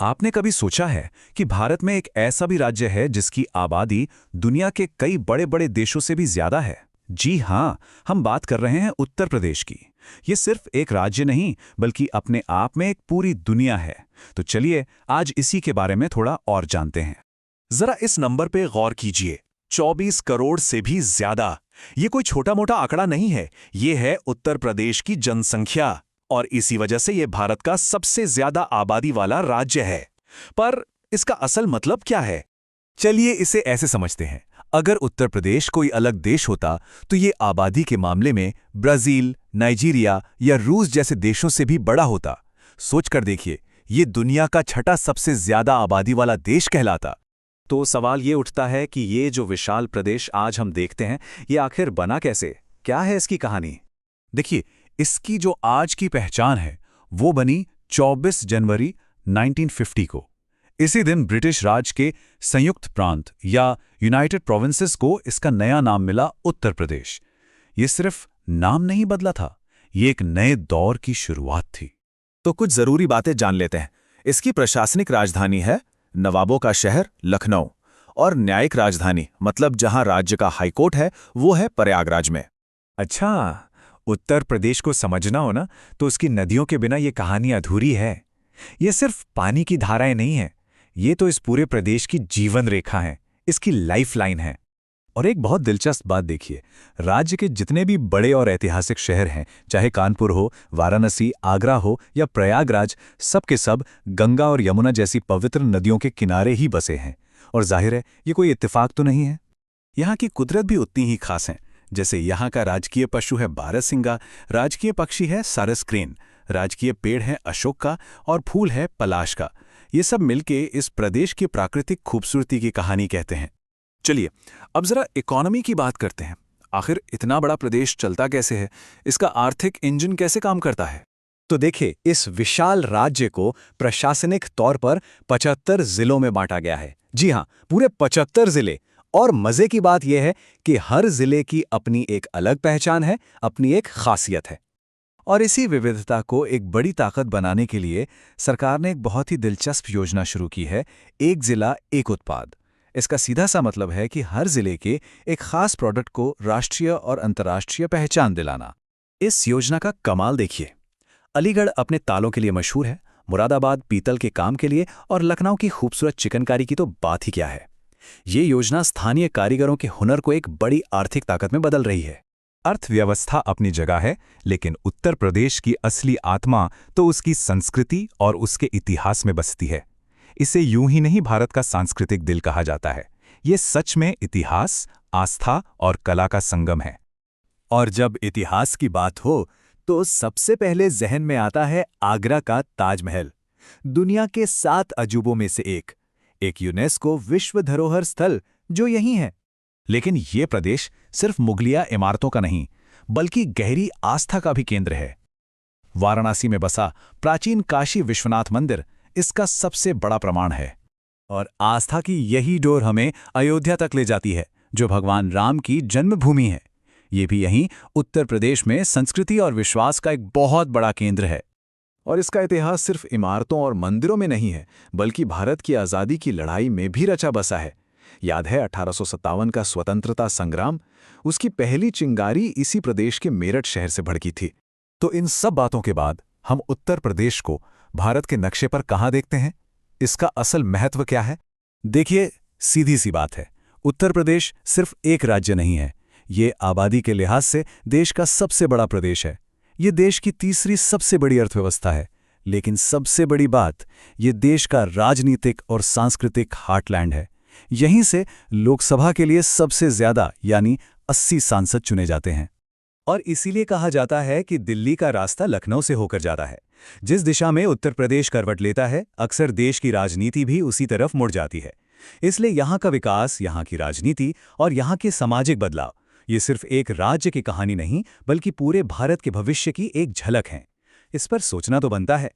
आपने कभी सोचा है कि भारत में एक ऐसा भी राज्य है जिसकी आबादी दुनिया के कई बड़े बड़े देशों से भी ज्यादा है? जी हां, हम बात कर रहे हैं उत्तर प्रदेश की। ये सिर्फ एक राज्य नहीं, बल्कि अपने आप में एक पूरी दुनिया है। तो चलिए आज इसी के बारे में थोड़ा और जानते हैं। जरा इस नंबर पे गौर कीजिए। 24 करोड़ से भी ज्यादा। ये कोई छोटा मोटा आंकड़ा नहीं है, ये है उत्तर प्रदेश की जनसंख्या। और इसी वजह से ये भारत का सबसे ज्यादा आबादी वाला राज्य है। पर इसका असल मतलब क्या है? चलिए इसे ऐसे समझते हैं। अगर उत्तर प्रदेश कोई अलग देश होता तो ये आबादी के मामले में ब्राजील, नाइजीरिया या रूस जैसे देशों से भी बड़ा होता। सोचकर देखिए, ये दुनिया का छठा सबसे ज्यादा आबादी वाला देश कहलाता। तो सवाल ये उठता है कि ये जो विशाल प्रदेश आज हम देखते हैं, ये आखिर बना कैसे? क्या है इसकी कहानी? देखिए, इसकी जो आज की पहचान है वो बनी 24 जनवरी 1950 को। इसी दिन ब्रिटिश राज के संयुक्त प्रांत या यूनाइटेड प्रोविंसेस को इसका नया नाम मिला उत्तर प्रदेश। ये सिर्फ नाम नहीं बदला था, ये एक नए दौर की शुरुआत थी। तो कुछ जरूरी बातें जान लेते हैं। इसकी प्रशासनिक राजधानी है नवाबों का शहर लखनऊ, और न्यायिक राजधानी मतलब जहां राज्य का हाईकोर्ट है वो है प्रयागराज में। अच्छा, उत्तर प्रदेश को समझना हो ना, तो उसकी नदियों के बिना ये कहानी अधूरी है। ये सिर्फ पानी की धाराएं नहीं है, ये तो इस पूरे प्रदेश की जीवन रेखा है, इसकी लाइफलाइन है। और एक बहुत दिलचस्प बात देखिए, राज्य के जितने भी बड़े और ऐतिहासिक शहर हैं, चाहे कानपुर हो, वाराणसी, आगरा हो या प्रयागराज, सब के सब गंगा और यमुना जैसी पवित्र नदियों के किनारे ही बसे हैं। और जाहिर है, ये कोई इत्तेफाक तो नहीं है। यहाँ की कुदरत भी उतनी ही खास है। जैसे यहाँ का राजकीय पशु है बारहसिंगा, राजकीय पक्षी है सारस क्रेन, राजकीय पेड़ है अशोक का और फूल है पलाश का। ये सब मिलके इस प्रदेश की प्राकृतिक खूबसूरती की कहानी कहते हैं। चलिए अब जरा इकोनॉमी की बात करते हैं। आखिर इतना बड़ा प्रदेश चलता कैसे है? इसका आर्थिक इंजन कैसे काम करता है? तो देखिए, इस विशाल राज्य को प्रशासनिक तौर पर 75 जिलों में बांटा गया है। जी हां, पूरे 75 जिले। और मजे की बात यह है कि हर जिले की अपनी एक अलग पहचान है, अपनी एक खासियत है। और इसी विविधता को एक बड़ी ताकत बनाने के लिए सरकार ने एक बहुत ही दिलचस्प योजना शुरू की है, एक जिला एक उत्पाद। इसका सीधा सा मतलब है कि हर जिले के एक खास प्रोडक्ट को राष्ट्रीय और अंतर्राष्ट्रीय पहचान दिलाना। इस योजना का कमाल देखिए, अलीगढ़ अपने तालों के लिए मशहूर है, मुरादाबाद पीतल के काम के लिए, और लखनऊ की खूबसूरत चिकनकारी की तो बात ही क्या है। ये योजना स्थानीय कारीगरों के हुनर को एक बड़ी आर्थिक ताकत में बदल रही है। अर्थव्यवस्था अपनी जगह है, लेकिन उत्तर प्रदेश की असली आत्मा तो उसकी संस्कृति और उसके इतिहास में बसती है। इसे यूं ही नहीं भारत का सांस्कृतिक दिल कहा जाता है, ये सच में इतिहास, आस्था और कला का संगम है। और जब इतिहास की बात हो तो सबसे पहले जहन में आता है आगरा का ताजमहल, दुनिया के 7 अजूबों में से एक यूनेस्को विश्व धरोहर स्थल जो यहीं है। लेकिन ये प्रदेश सिर्फ मुगलिया इमारतों का नहीं, बल्कि गहरी आस्था का भी केंद्र है। वाराणसी में बसा प्राचीन काशी विश्वनाथ मंदिर इसका सबसे बड़ा प्रमाण है। और आस्था की यही डोर हमें अयोध्या तक ले जाती है, जो भगवान राम की जन्मभूमि है। ये भी यहीं उत्तर प्रदेश में संस्कृति और विश्वास का एक बहुत बड़ा केंद्र है। और इसका इतिहास सिर्फ इमारतों और मंदिरों में नहीं है, बल्कि भारत की आज़ादी की लड़ाई में भी रचा बसा है। याद है 1857 का स्वतंत्रता संग्राम? उसकी पहली चिंगारी इसी प्रदेश के मेरठ शहर से भड़की थी। तो इन सब बातों के बाद हम उत्तर प्रदेश को भारत के नक्शे पर कहाँ देखते हैं? इसका असल महत्व क्या है? देखिए, सीधी सी बात है, उत्तर प्रदेश सिर्फ एक राज्य नहीं है, ये आबादी के लिहाज से देश का सबसे बड़ा प्रदेश है। ये देश की तीसरी सबसे बड़ी अर्थव्यवस्था है। लेकिन सबसे बड़ी बात, ये देश का राजनीतिक और सांस्कृतिक हार्टलैंड है। यहीं से लोकसभा के लिए सबसे ज्यादा यानी 80 सांसद चुने जाते हैं। और इसीलिए कहा जाता है कि दिल्ली का रास्ता लखनऊ से होकर जाता है। जिस दिशा में उत्तर प्रदेश करवट लेता है, अक्सर देश की राजनीति भी उसी तरफ मुड़ जाती है। इसलिए यहाँ का विकास, यहाँ की राजनीति और यहाँ के सामाजिक बदलाव, ये सिर्फ एक राज्य की कहानी नहीं, बल्कि पूरे भारत के भविष्य की एक झलक है। इस पर सोचना तो बनता है।